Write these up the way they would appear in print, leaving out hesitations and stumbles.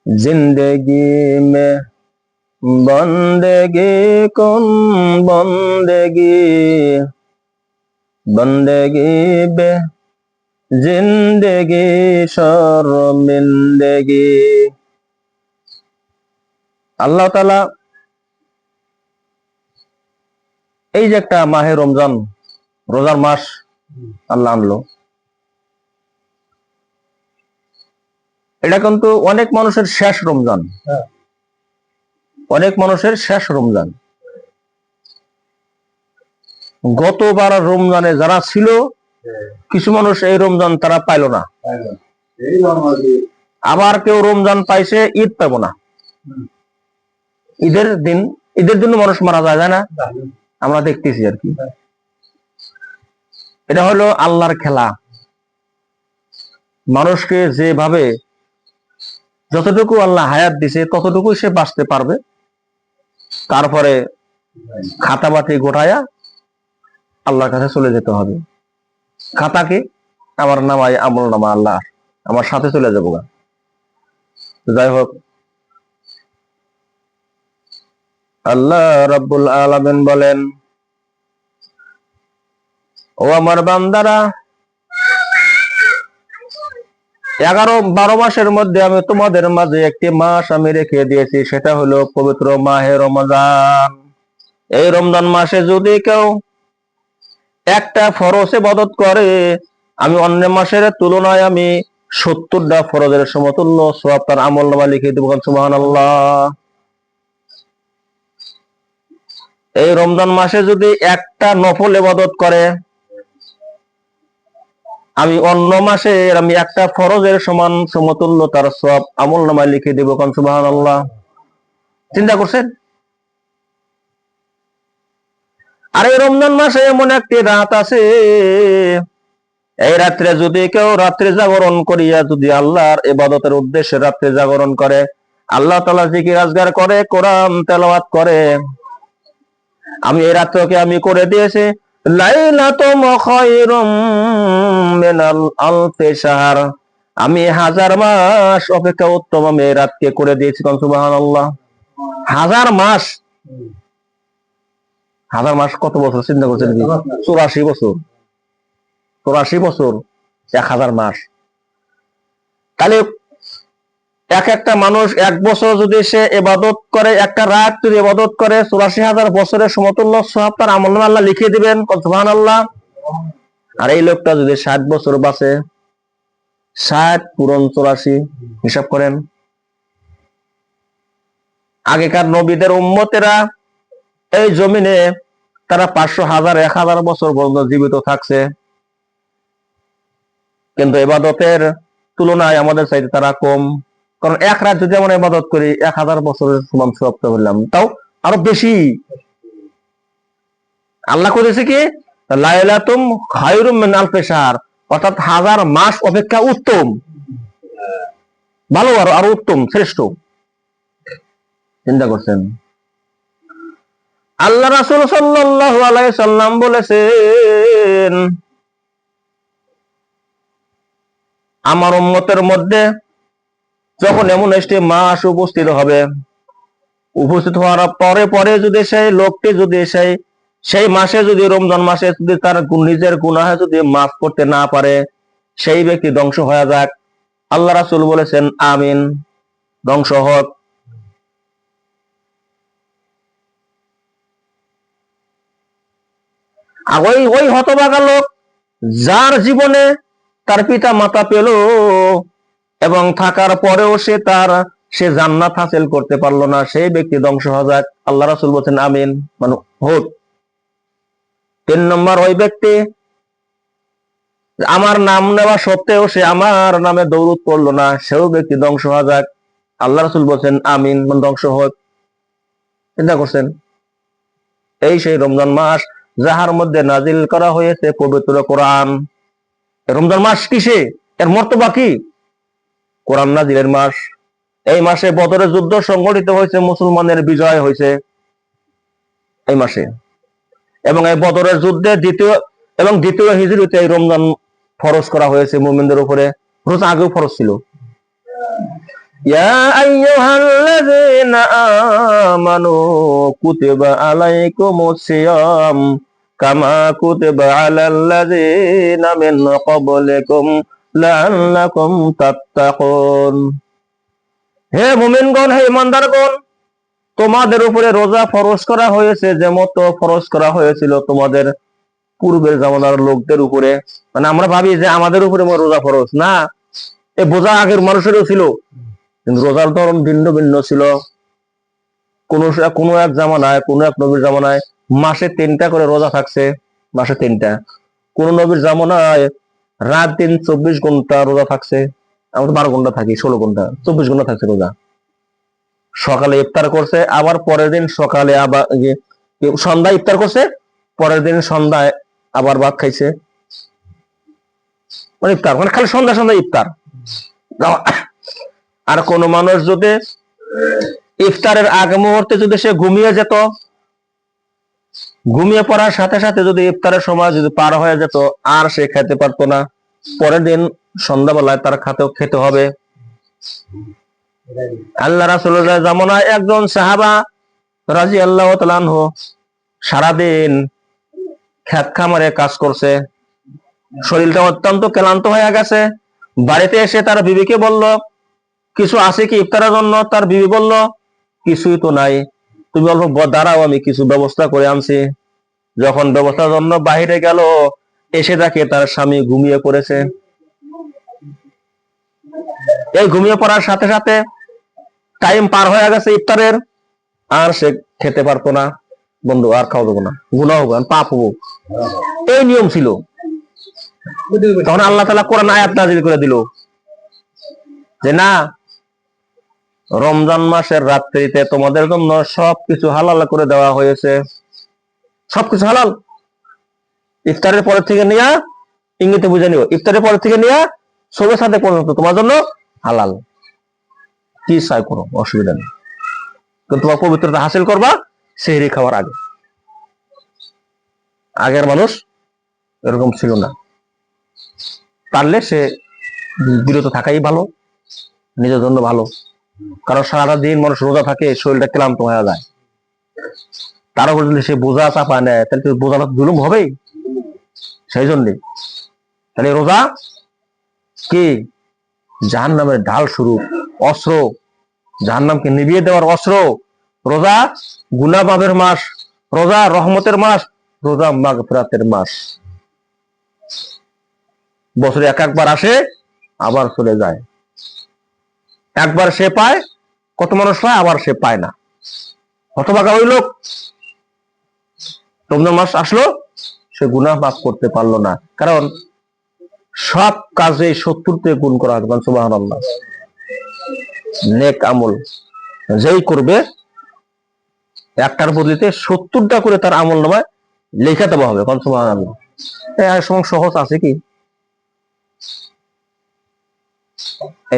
जिंदगी में बंदगी कौन बंदगी बंदगी बे जिंदगी शर्मिंदगी। আল্লাহ তাআলা এই যে একটা মাহে রমজান, রোজার মাস আল্লাহ আনলো, এটা কিন্তু অনেক মানুষের শেষ রমজান, অনেক মানুষের শেষ রমজান। গতবার রমজানে যারা ছিল, কিছু মানুষ এই রমজান তারা পাইল না, আবার কেউ রমজান পাইছে, ঈদ পাবো না। ঈদের জন্য মানুষ মারা যায় না, আমরা দেখতেছি আর কি। এটা হলো আল্লাহর খেলা। মানুষকে যেভাবে যতটুকু আল্লাহ হায়াত দিছে ততটুকু সে বাঁচতে পারবে, তারপরে খাতাবাটি গোটায়া আল্লাহর কাছে চলে যেতে হবে। খাতাকে আমার নামায় আমল নামা আল্লাহ আমার সাথে চলে যাবো। যাই হোক, আল্লাহ রাব্বুল আলামিন বলেন, ও আমার বান্দারা, 11-12 মাসের মধ্যে আমি তোমাদের মাঝে একটি মাস আমি রেখে দিয়েছি, সেটা হলো পবিত্র মাহে রমজান। এই রমজান মাসে যদি কেউ একটা ফরজ ইবাদত করে, আমি অন্য মাসের তুলনায় আমি 70টা ফরজের সমতুল্য সওয়াব তার আমলনামায় লিখে দেব। সুবহানাল্লাহ। এই রমজান মাসে যদি একটা নফল ইবাদত করে, আমি অন্য মাসে আমি একটা ফরজের সমান সমতুল্য তার সওয়াব আমলনামায় লিখে দেব। সুবহানাল্লাহ। চিন্তা করছেন? আর এই রমজান মাসে এমন একটি রাত আছে, এই রাত্রে যদি কেউ রাত্রে জাগরণ করিয়া যদি আল্লাহর ইবাদতের উদ্দেশ্যে রাত্রে জাগরণ করে, আল্লাহ তাআলা জিকির আজগার করে, কোরআন তেলাওয়াত করে, আমি এই রাত্রকে আমি করে দিয়েছি লাইলাতুম খায়রুম মিনাল আলফি শাহর, আমি 1000 মাস অপেক্ষা উত্তম আমি এই রাতকে করে দিয়েছি। সুবহানাল্লাহ। 1000 মাস, 1000 মাস কত বছর চিন্তা করছেন? 84 বছর, 84 বছর, 1000 মাস। তাহলে একটা মানুষ 1 বছর যদি সে ইবাদত করে, একটা রাত যদি ইবাদত করে, 84,000 বছরের সমতুল্য সওয়াব তার আমলনামায় আল্লাহ লিখে দিবেন। সুবহানাল্লাহ। আর এই লোকটা যদি 60 বছর বাঁচে, 60 পূরণ 84, হিসাব করেন। আগেকার নবীদের উম্মতেরা এই জমিনে তারা 500, 1000, 1000 বছর পর্যন্ত জীবিত থাকছে, কিন্তু ইবাদতের তুলনায় আমাদের চাইতে তারা কম। কারণ এক রাত যদি আমরা ইবাদত করি, 1000 বছরের সমান সওয়াব পেলাম, তাও আরো বেশি। আল্লাহ করেছে কি লাইলাতুম খায়রুম মিন আলফি শাহর, অর্থাৎ 1000 মাস অপেক্ষা উত্তম, ভালো, আরো উত্তম, শ্রেষ্ঠ। চিন্তা করছেন? আল্লাহ রাসূল সাল্লাল্লাহু আলাইহি সাল্লাম বলেছেন, আমার উম্মতের মধ্যে যখন এমন একটি মাস উপস্থিত হবে, উপস্থিত হওয়ার পরে পরে যদি সেই লোকটি যদি সেই মাসে যদি রমজান মাসে যদি তার নিজের গুনাহ যদি মাফ করতে না পারে, সেই ব্যক্তি ধ্বংস হয়ে যাক। আল্লাহ রাসূল বলেছেন আমিন, ধ্বংস হোক। ওই হতভাগা লোক যার জীবনে তার পিতা মাতা পেল এবং থাকার পরেও সে জান্নাত হাসিল করতে পারলো না, সেই ব্যক্তি ধ্বংস হয়ে যাক। আল্লাহ রাসূল বলেছেন আমিন, মানে হোক। 3 নম্বর, ওই ব্যক্তি আমার নাম নেওয়া সত্ত্বেও সে আমার নামে দরুদ পড়লো না, সেও ব্যক্তি ধ্বংস হয়ে যাক। আল্লাহ রাসূল বলেছেন আমিন, মানে ধ্বংস হোক। চিন্তা করছেন? এই সেই রমজান মাস যাহার মধ্যে নাজিল করা হয়েছে পবিত্র কোরআন। রমজান মাস কিসে? এর মর্তবা কি? কোরআন নাজিলের মাস। এই মাসে বদরের যুদ্ধ সংঘটিত হয়েছে, মুসলমানের বিজয় হয়েছে এই মাসে। এবং এই বদরের যুদ্ধে দ্বিতীয় হিজরিতে এই রমজান ফরজ করা হয়েছে মুমিনদের উপরে। রোজা আগেও ফরজ ছিল। ইয়া আইয়ুহাল্লাযীনা আমানু কুতিবা আলাইকুমুস সিয়াম কামা কুতিবা আলাল্লাযীনা মিন ক্বাবলিকুম লাআল্লাকুম তাত্তাকুন। হে মুমিনগণ, হে ইমানদারগণ, তোমাদের উপরে রোজা ফরজ করা হয়েছে যেমত ফরজ করা হয়েছিল তোমাদের পূর্বের জামানার লোকদের উপরে। মানে আমরা ভাবি যে আমাদের উপরে রোজা ফরজ না, এই বোঝা আগের মানুষেরও ছিল, কিন্তু রোজার ধরন ভিন্ন ভিন্ন ছিল। কোন এক জামানায়, কোন এক নবীর জামানায় মাসে 3টা করে রোজা থাকছে, মাসে 3টা। কোন নবীর জামানায় রাত দিন 24 ঘন্টা রোজা থাকছে। আমরা তো 12 ঘন্টা থাকি, 16 ঘন্টা, 24 ঘন্টা থাকছে রোজা। সকালে ইফতার করছে, আবার পরের দিন সকালে আবার সন্ধ্যায় ইফতার করছে, পরের দিন সন্ধ্যায় আবার ভাত খাইছে। মানে ইফতার মানে খালি সন্ধ্যা সন্ধ্যা ইফতার। আর কোন মানুষ যদি ইফতারের আগে মুহূর্তে যদি সে ঘুমিয়ে যেত, ঘুমিয়ে পড়ার সাথে সাথে যদি ইফতারের সময় যদি পার হয়ে যেত, আর সে খেতে পারতো না, পরের দিন সন্ধ্যাবেলায় তার খেতে হবে। আল্লাহ রাসূলের জামানায় একজন সাহাবা রাদিয়াল্লাহু তাআলা আনহু সারাদিন খেত খামারে কাজ করছে, শরীরটা অত্যন্ত ক্লান্ত হয়ে গেছে। বাড়িতে এসে তার বিবিকে বলল, কিছু আছে কি ইফতারের জন্য? তার বিবি বলল, কিছুই তো নাই, তুমি অল্প দাঁড়াও, আমি কিছু ব্যবস্থা করে আনছি। যখন ব্যবস্থার জন্য বাহিরে গেল, এসে দেখে তার স্বামী ঘুমিয়ে পড়েছে। এই ঘুমিয়ে পড়ার সাথে সাথে টাইম পার হয়ে গেছে ইফতারের, আর সে খেতে পারতো না। বন্ধু, আর খাওয়া দেবো না, গুনাহ হবে, পাপ হবো, এই নিয়ম ছিল। তখন আল্লাহ তাআলা কোরআন আয়াত নাযিল করে দিল যে না, রমজান মাসের রাত্রিতে তোমাদের জন্য সবকিছু হালাল করে দেওয়া হয়েছে। সবকিছু হালাল। ইফতারের পরের থেকে নিয়ে, ইঙ্গিতে বুঝে নিও, ইফতারের পরের থেকে নিয়ে সবে সাথে পর্যন্ত তোমার জন্য হালাল। কি চাই করো, অসুবিধা নেই, কিন্তু তোমার পবিত্রতা হাসিল করবা সেহরি খাওয়ার আগে। আগের মানুষ এরকম ছিল না। পারলে সে বিরত থাকাই ভালো, নিজের জন্য ভালো। কারণ সারাটা দিন মানুষ রোজা থাকে, শরীরটা ক্লান্ত হয়ে যায়। তার উপর যদি সে বোঝা চাপা নেয়, তাহলে বোঝাটা জুলুম হবেই। সেই জন্যে তাহলে রোজা কি জাহান্নামের ঢাল শুরু, অস্ত্র, জাহান্নামকে নিভিয়ে দেওয়ার অস্ত্র। রোজা গুনাহ মাফের মাস, রোজা রহমতের মাস, রোজা মাগফিরাতের মাস। বছরে একবার আসে, আবার চলে যায়। একবার সে পায়, কত মানুষ পায়, আবার সে পায় না। হতভাগা ওই লোক, রমজান মাস আসলো, সে গুনাহ মাফ করতে পারলো না। কারণ সব কাজে 70তে গুণ করা হবে। সুবহানাল্লাহ। নেক আমল যেই করবে, একটার বদলিতে 70টা করে তার আমল নামায় লেখা দেওয়া হবে। সুবহানাল্লাহ। এর সময় সহজ আছে কি?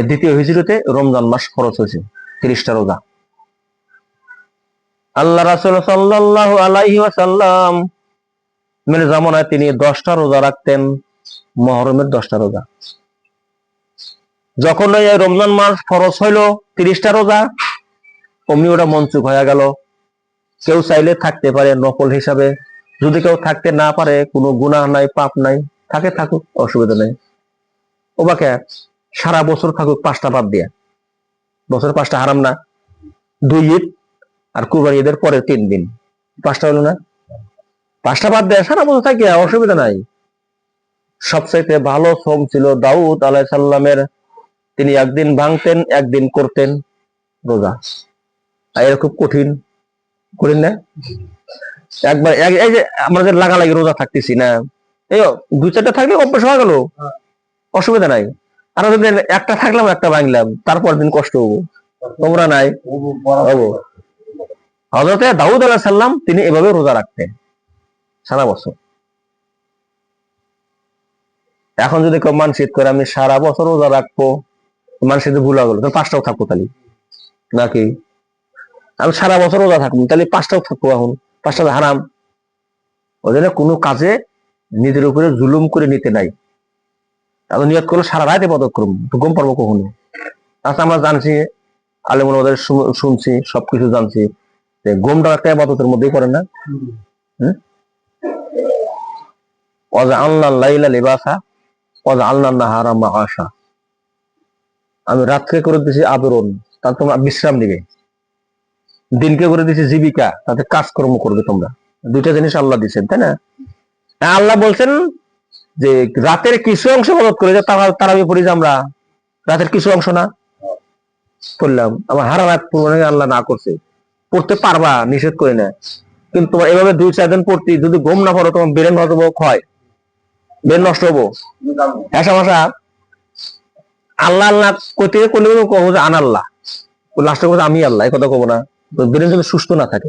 দ্বিতীয় হিজরতে রমজান মাস খরচ হয়েছে 30টা রোজা। আল্লাহ রাসূল সাল্লাল্লাহু আলাইহি ওয়াসাল্লাম মেরে জামানায় তিনি 10টা রোজা রাখতেন, মুহররমের 10টা রোজা। যখন এই রমজান মাস ফরজ হইল 30টা রোজা, অমনি ওটা মনসুখ হয়ে গেল। কেউ চাইলে থাকতে পারে নফল হিসাবে, যদি কেউ থাকতে না পারে, কোনো গুনাহ নাই, পাপ নাই, থাকে থাকুক, অসুবিধা নেই। ওবাকে সারা বছর থাকুক 5টা বাদ দিয়ে, বছর 5টা হারাম না? 2 ঈদ আর কুরবানি ঈদের পরে 3 দিন, 5টা হলো না? 5টা বাদ দেয়, সারা বছর থাকে, অসুবিধা নাই। সবচাইতে ভালো শ্রম ছিল দাউদ আলাইহিস সালামের। তিনি একদিন ভাঙতেন, একদিন করতেন রোজা। আর এটা খুব কঠিন না? একবার এই যে আমরা যে লাগালাগি রোজা থাকতেছি না, এই 2-4টা থাকলে অভ্যাস হয়ে গেল, অসুবিধা নাই। আর যদি একটা থাকলাম, একটা ভাঙলাম, তারপর দিন কষ্ট হবো, তোমরা নাই হবো। হযরতে দাউদ আলাইহিস সালাম তিনি এভাবে রোজা রাখতেন সারা বছর। এখন যদি কেউ মানসিক করে আমি সারা বছর রোজা রাখবো, মানুষের ভুল হয়ে গেল, তাহলে 5টাও থাকবো তাহলে নাকি? আমি সারা বছর রোজা থাকবো, তাহলে 5টাও থাকবো। এখন 5টা হারাম। ওই জন্য কোনো কাজে নিজের উপরে জুলুম করে নিতে নাই। তাহলে নিয়ত করলো সারা রাত ইবাদত করবো, তো ঘুম পারবো কখনো? আচ্ছা আমরা জানছি, আলেমুল আমাদের শুনছি, সবকিছু জানছি যে ঘুমটা একটা ইবাদতের মধ্যেই পড়ে না? ওয়াজআলনাল লাইলা লিবাসা ওয়াজআলনান নাহারা মাআশা। আমি রাতকে করে দিয়েছি আবরণ, তাহলে তোমরা বিশ্রাম নিবে। দিনকে করে দিয়েছি জীবিকা, তাতে কাজকর্ম করবে তোমরা। দুইটা জিনিস আল্লাহ দিচ্ছেন, তাই না? আল্লাহ বলছেন যে রাতের কিছু অংশ ইবাদত করে, তারাবি পড়ি যে আমরা, রাতের কিছু অংশ না পড়লাম, আমার হারা রাত পূর্ণ আল্লাহ না করছে, পড়তে পারবা, নিষেধ করে না। কিন্তু তোমার এভাবে 2-4 দিন পড়তে যদি ঘুম না পড়ো, তোমার ব্রেন হয়তো ক্ষয়, ব্রেন নষ্ট হবো। ভাষা আল্লাহ আল্লাহ কইতে করলে কবো যে আনাল্লাহ, লাস্টে কবো আমি আল্লাহ, এই কথা কবো না, ব্রেন যদি সুস্থ না থাকে।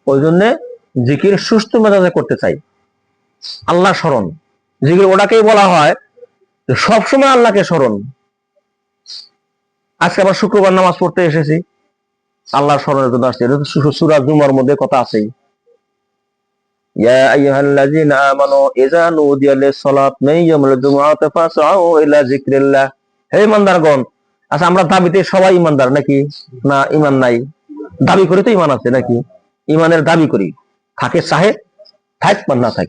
ওই জন্য জিকির সুস্থ মেজাজে করতে চাই, আল্লাহ স্মরণ। জিকির ওটাকেই বলা হয় সবসময় আল্লাহকে স্মরণ। আজকে আবার শুক্রবার নামাজ পড়তে এসেছি, আল্লাহর স্মরণের জন্য আসছে। এটা তো সূরা জুমার মধ্যে কথা আছেই, ইয়া আইয়ুহাল্লাযীনা আমানু ইযা নুদিয়া লিস-সালাত মিন ইয়াউমিল জুমআতি ফাসআউ ইলা যিকরিল্লাহ। হে ইমানদারগণ, আচ্ছা আমরা দাবিতে সবাই ইমানদার নাকি? না, ঈমান নাই। দাবি করি তো ঈমান আছে নাকি? ঈমানের দাবি করি, থাকে চাহে থাক বা না থাক,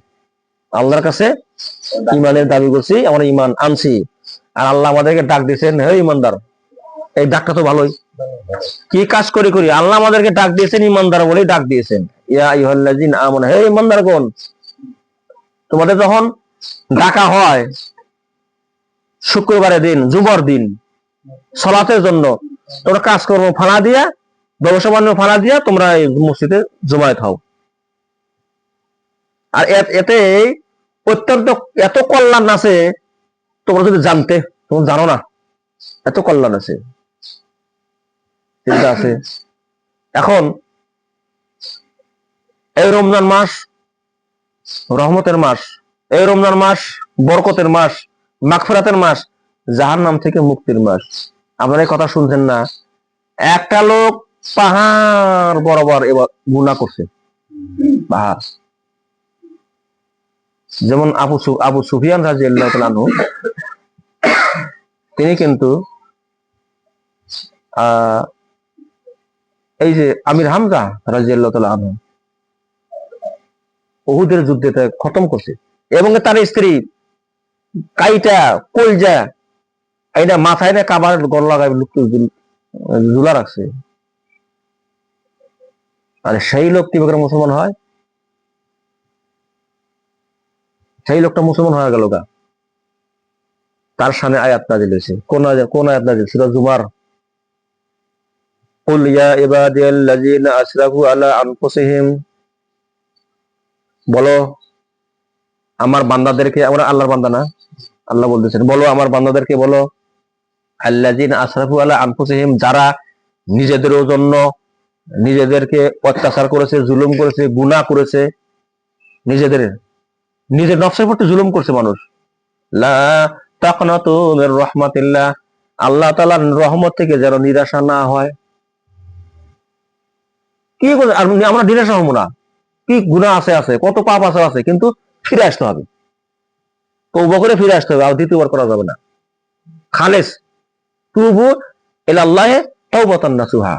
আল্লাহর কাছে ঈমানের দাবি করছি, আমরা ঈমান আনছি। আর আল্লাহ আমাদেরকে ডাক দিয়েছেন, হে ইমানদার। এই ডাকটা তো ভালোই, কি কাজ করি করি আল্লাহ আমাদেরকে ডাক দিয়েছেন, ইমানদার বলেই ডাক দিয়েছেন। ইয়া আইয়ুহাল্লাযীনা আমানু, হে ইমানদারগণ, তোমাদের যখন ডাকা হয় শুক্রবারের দিন, জুমার দিন সালাতের জন্য, তোমরা কাজকর্ম ফালা দিয়া, ব্যবসা বাণিজ্য ফালা দিয়া তোমরা মসজিদে জমায়েত হও। আর এতে অত্যন্ত এত কল্যাণ আছে, তোমরা যদি জানতে, তোমরা জানো না এত কল্যাণ আছে, চিন্তা আছে। এখন এই রমজান মাস রহমতের মাস, এই রমজান মাস বরকতের মাস, মাগফিরাতের মাস, জাহান্নাম থেকে মুক্তির মাস। আপনারা এই কথা শুনছেন না? একটা লোক পাহাড় বরাবর এবার গুনাহ করছে, পাহাড়। যেমন আবু সুফিয়ান রাদিয়াল্লাহু তাআলা আনহু, তিনি কিন্তু এই যে আমির হামজা রাদিয়াল্লাহু তাআলা আনহু উহুদের যুদ্ধে খতম করছে, এবং তার স্ত্রী কাইটা কলজা এটা মাথায় না কাবার গল লাগাই ঝুলা রাখছে। আর সেই লোক কি করে মুসলমান হয়? সেই লোকটা মুসলমান হয়ে গেল গা, তার সামনে আয়াত নাযিল হয়েছে। কোন আয়াত নাযিল? সূরা জুমার, কুল ইয়া ইবাদিয়াল্লাযীনা আসরাফু আলা আনফুসিহিম, বলো আমার বান্দাদেরকে, আমরা আল্লাহর বান্দা না, আল্লাহ বলতেছেন বলো আমার বান্দাদেরকে বলো, আল্লাযীনা আসরাফু আলা আনফুসিহিম, যারা নিজেদের জন্য নিজেদেরকে অত্যাচার করেছে, জুলুম করেছে, গুনাহ করেছে, নিজের নফসের প্রতি জুলুম করছে মানুষ। লা তাকনাতু মির রাহমাতিল্লাহ, আল্লাহ তাআলার রহমত থেকে যেন নিরাশা না হয়। কি করে আমরা নিরাশা হবো না? কি গুনাহ আছে, কত পাপ আছে, কিন্তু ফিরে আসতে হবে, তওবা করে ফিরে আসতে হবে, আর দ্বিতীয়বার করা যাবে না। খালেস তুবু ইলাল্লাহি তাওবাতান নাসুহা,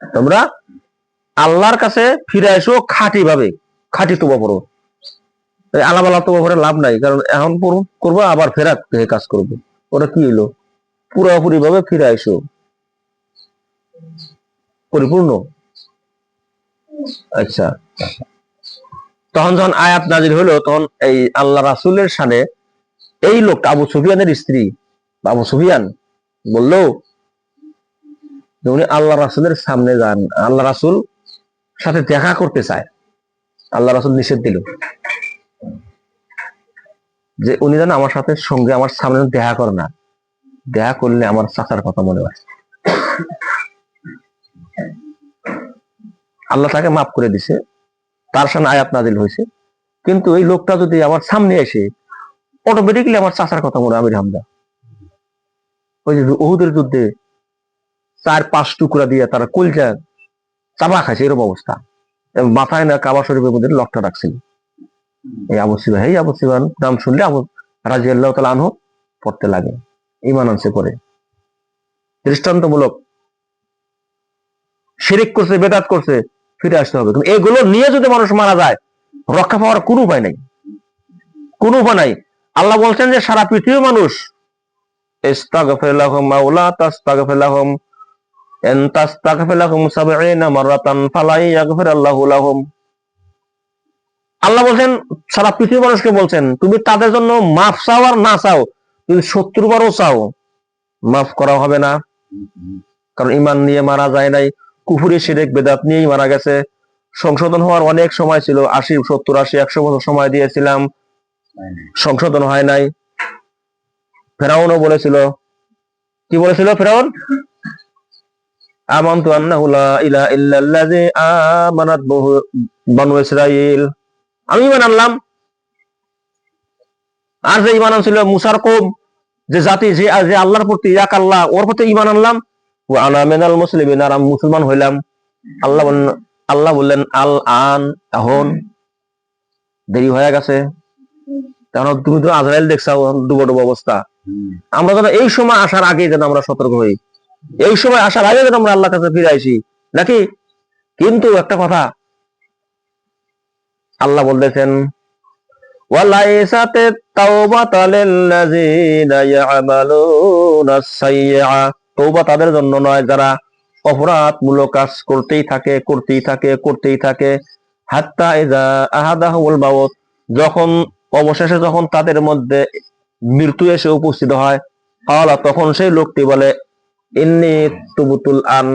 তোমরা আল্লাহর কাছে ফিরে আসো খাঁটি ভাবে, খাঁটি তওবা করো। আলাদা তওবা করে লাভ নাই, কারণ এখন করবো আবার ফেরাত কাজ করবো, ওটা কি হলো? পুরোপুরি ভাবে ফিরে আসো পরিপূর্ণ। আচ্ছা, তখন যখন আয়াত নাজিল হলো, তখন এই আল্লাহ রাসূলের সামনে এই লোকটা আবু সুফিয়ানের স্ত্রী, আবু সুফিয়ান বললো যে উনি আল্লাহ রাসূলের সামনে যান, আল্লাহ রাসূল সাথে দেখা করতে চায়। আল্লাহ রাসূল নিষেধ দিল যে উনি যেন আমার সাথে সঙ্গে আমার সামনে দেখা করে না, দেখা করলে আমার চাচার কথা মনে হয়। আল্লাহ তাকে মাফ করে দিছে, তার সামনে আয়াত নাজিল হয়েছে। কিন্তু এই লোকটা যদি আমার সামনে এসে, অটোমেটিক্যালি আমার চাচার কথা মনে হয়, আমির হামজা। ওই যে উহুদের যুদ্ধে 4-5 টুকরা দিয়ে তারা কলজা চাপা খাইছে, এরকম অবস্থা। মাথায় না কাবা শরীফের মধ্যে লকটা রাখছিল। এই আবু সুফিয়ান নাম শুনলে আবু রাদিয়াল্লাহু তাআলা আনহু পড়তে লাগে, ঈমান আনছে পরে। দৃষ্টান্তমূলক। শিরিক করছে, বেদাত করছে, ফিরে আসতে হবে। কিন্তু এগুলো নিয়ে যদি মানুষ মারা যায়, রক্ষা পাওয়ার কোনো উপায় নাই, কোনো উপায় নাই। আল্লাহ বলছেন যে সারা পৃথিবীর মানুষ ইস্তাগফির লাহুম আও লা তাস্তাগফির লাহুম ইন তাস্তাগফির লাহুম ৭০ মাররাতান ফালা ইয়াগফিরুল্লাহু লাহুম। আল্লাহ বলছেন, সারা পৃথিবীর মানুষকে বলছেন, তুমি তাদের জন্য মাফ চাও আর না চাও, তুমি ৭০ বারও চাও, মাফ করা হবে না। কারণ ঈমান নিয়ে মারা যায় নাই, কুফরি শিরক বেদাত নিয়েই মারা গেছে। সংশোধন হওয়ার অনেক সময় ছিল, ৮০, ৭০, ৮০, ১০০ বছর সময় দিয়েছিলাম, সংশোধন হয় নাই। ফেরাউনও বলেছিল, কি বলেছিল ফেরাউন? আমানতু আন্নাহু লা ইলাহা ইল্লাল্লাযী আমানাত বিহি বানু ইসরাঈল। আমি ঈমান আনলাম। আর যে ঈমান আনছিল মুসার কওম, যে জাতি, যে আল্লাহর প্রতি এক আল্লাহ, ওর প্রতি ঈমান আনলাম। ওয়া আনা মিনাল মুসলিমিন, আর আমি মুসলমান হইলাম। আল্লাহ বললেন আল আন, এখন দেরি হয়ে গেছে। কারণ তুমি তো আজরাইল দেখছাও ডুবো ডুবো অবস্থা। আমরা যেন এই সময় আসার আগে যেন আমরা সতর্ক হই, এই সময় আসার আগে যেন আমরা আল্লাহর কাছে ফিরে আসি নাকি। কিন্তু একটা কথা আল্লাহ বলতেছেন, ওয়ালাইসাতে তাওবাতু লিল্লাযিনা ইয়ামালুনা সাইয়্যা, তওবা তাদের জন্য নয় যারা অপরাধমূলক কাজ করতেই থাকে, হাত্তা ইযা আহাদাহুল মাউত, যখন অবশেষে যখন তাদের মধ্যে মৃত্যু এসে উপস্থিত হয়, তখন সেই লোকটি বলে ইন্নী তুবতুল আন,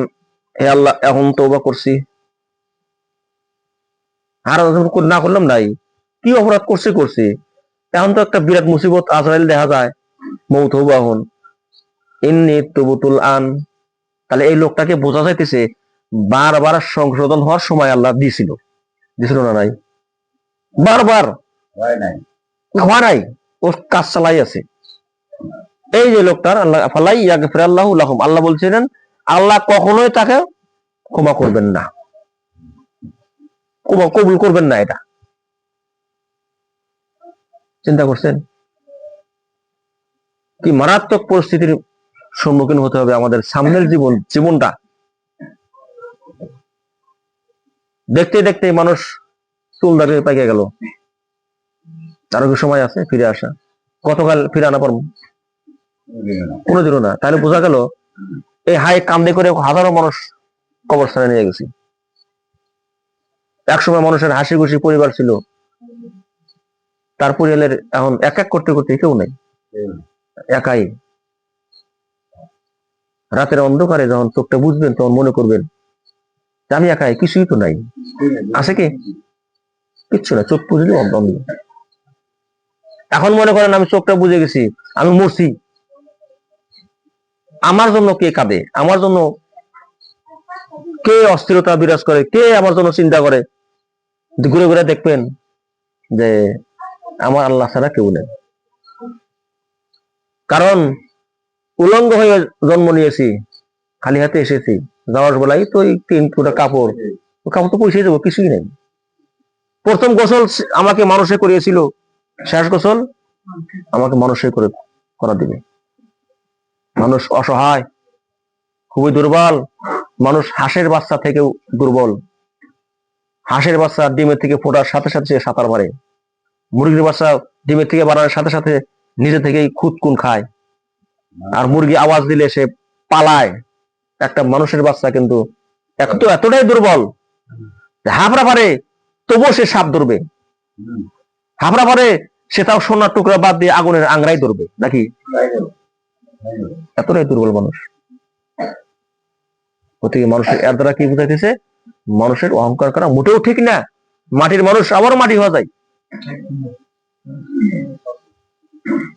হে আল্লাহ এখন তওবা করছি। আর না করলাম নাই, কি অপরাধ করছি, এখন তো একটা বিরাট মুসিবত আজরাইল দেখা যায়, মৌত হবো এখন, ইন্নী তুবতুল আন। তাহলে এই লোকটাকে বোঝা যাইতেছে বারবার সংশোধন হওয়ার সময় আল্লাহ দিছিল না নাই? বারবার হয় নাই, ও কাজ চালাই আছে। এই যে লোকটার আল্লাহ ফালাই ইয়াগফিরুল্লাহু লাহুম, আল্লাহ বলছিলেন আল্লাহ কখনোই তাকে ক্ষমা করবেন না, কবুল করবেন না। এটা চিন্তা করছেন কি মারাত্মক পরিস্থিতির সম্মুখীন হতে হবে আমাদের সামনের জীবনটা। দেখতে দেখতে মানুষ চুল দাঁড়িয়ে পাইকে গেল, আরো কি সময় আছে ফিরে আসা? গতকাল ফিরে আনা পারবো? কোনোদিনও না। তাহলে বোঝা গেল এই হাই কামড়ে করে হাজারো মানুষ কবরস্থানে নিয়ে গেছি। একসময় মানুষের হাসি খুশি পরিবার ছিল, তার পরিবারের এখন এক এক করতে করতে কেউ নেই, একাই। রাতের অন্ধকারে যখন চোখটা বুঝবেন তখন মনে করবেন আমি একাই, কিছুই তো নাই, আছে কি? কিচ্ছু না, চোখ বুঝলে অন্ধ। এখন মনে করেন আমি চোখটা বুঝে গেছি, আমি মরছি, আমার জন্য কে কাঁদে, আমার জন্য কে অস্থিরতা বিরাজ করে, কে আমার জন্য চিন্তা করে? ঘুরে ঘুরে দেখবেন যে আমার আল্লাহ ছাড়া কেউ নেই। কারণ উলঙ্গ হয়ে জন্ম নিয়েছি, খালি হাতে এসেছি, যাওয়ার বেলায় তো 3 কাপড় তো পয়সা দেবো, কিছুই নেই। প্রথম গোসল আমাকে মানুষে করিয়েছিল, শেষ গোসল আমাকে মানুষে করা দিবে। মানুষ অসহায়, খুবই দুর্বল। মানুষ হাঁসের বাচ্চা থেকেও দুর্বল। হাঁসের বাচ্চা ডিমের থেকে ফোটার সাথে সাথে সে সাঁতার মারে, মুরগির বাচ্চা ডিমের থেকে বাড়ানোর সাথে সাথে নিজে থেকেই খুদকুন খায়, আর মুরগি আওয়াজ দিলে সে পালায়। একটা মানুষের বাচ্চা কিন্তু এতটাই দুর্বল, হাবড়া পারে তবুও সে সাপ ধরবে, হাবড়া পারে সে তাও সোনার টুকরা বাদ দিয়ে আগুনের আংরাই ধরবে নাকি? এতটাই দুর্বল মানুষ। ওদিকে মানুষের এর দ্বারা কি বুঝাইতেছে? মানুষের অহংকার করা মোটেও ঠিক না। মাটির মানুষ আবারও মাটি হওয়া যায়।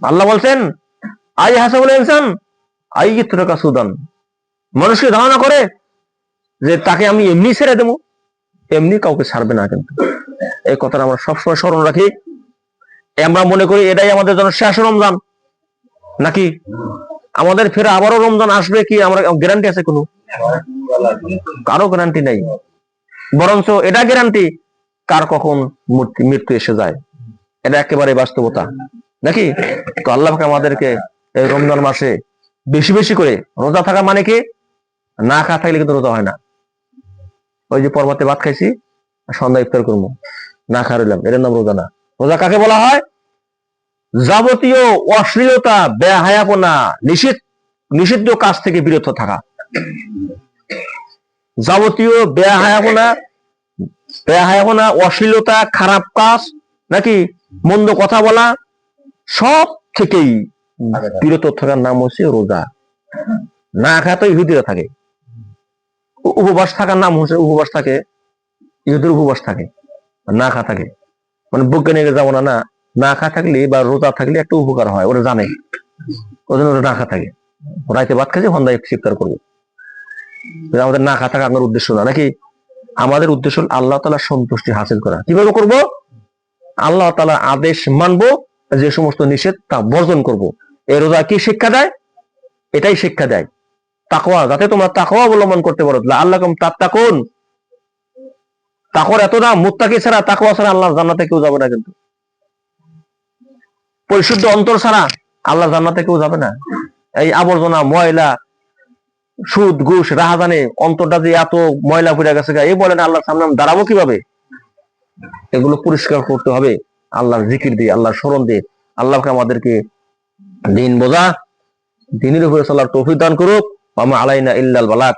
আল্লাহ বলছেন আই হাসাবুল ইনসান আই ইত্রাকা সুদান, মানুষকে ধারণা করে যে তাকে আমি এমনি ছেড়ে দেবো, এমনি কাউকে ছাড়বে না। কিন্তু এই কথাটা আমরা সবসময় স্মরণ রাখি। আমরা মনে করি এটাই আমাদের জন্য শেষ রমজান নাকি, আমাদের ফের আবারও রমজান আসবে কি আমরা গ্যারান্টি আছে? কোনো কারো গ্যারান্টি নাই। বরঞ্চ এটা গ্যারান্টি কার কখন মৃত্যু এসে যায়, এটা একেবারে বাস্তবতা নাকি। তো আল্লাহ আমাদেরকে এই রমজান মাসে বেশি বেশি করে। রোজা থাকা মানে কি? না খাওয়া থাকলে কিন্তু রোজা হয় না। ওই যে পর্বতে ভাত খাইছি, সন্ধ্যা ইফতার করবো, না খা রইলাম, এর নাম রোজা না। রোজা কাকে বলা হয়? যাবতীয় অশ্লীলতা, বেহায়াপনা, নিষিদ্ধ কাজ থেকে বিরত থাকা। যাবতীয় বেহায়াপনা, অশ্লীলতা, খারাপ কাজ, নাকি মন্দ কথা বলা, সব থেকেই বিরত থাকার নাম হচ্ছে রোজা। না খায় তো ইহুদিরা থাকে। উপবাস থাকার নাম হচ্ছে, উপবাস থাকে ইহুদির, উপবাস থাকে, না খা থাকে। মানে বৈজ্ঞানিক যাবো না, না খা থাকলে বা রোজা থাকলে একটা উপকার হয়, ওরা জানে, ওই জন্য ওরা না খা থাকে। রাইতে ভাত খাইছে, সন্ধ্যায় ইফতার করবে। আমাদের না খা থাকা আমার উদ্দেশ্য না, নাকি? আমাদের উদ্দেশ্য আল্লাহ তাআলার সন্তুষ্টি হাসিল করা। কিভাবে করব? আল্লাহ তাআলার আদেশ মানবো, যে সমস্ত নিষেধ তা বর্জন করব। এই রোজা কি শিক্ষা দেয়? এটাই শিক্ষা দেয়, তাকওয়া, যাতে তোমরা তাকওয়া অবলম্বন করতে পারো। আল্লাহকুম তাত্তাকুন, তাকওয়ার এত দাম। মুত্তাকি ছাড়া, তাকওয়া ছাড়া আল্লাহর জান্নাতে কেউ যাবে না। কিন্তু পরিশুদ্ধ অন্তর ছাড়া আল্লাহর জান্নাতে কেউ যাবে না। এই আবর্জনা, ময়লা, সুদ, ঘুষ, রাহাজানে অন্তরটা যে এত ময়লা পড়ে গেছে, এই বলেন আল্লাহর সামনে আমি দাঁড়াবো কিভাবে? এগুলো পরিষ্কার করতে হবে আল্লাহর জিকির দিয়ে, আল্লাহর স্মরণ দিয়ে। আল্লাহকে আমাদেরকে দিন বোঝা, দিনের উপরে চলার তৌফিক দান করুক। ওয়া মা আলাইনা ইল্লাল বালাগ।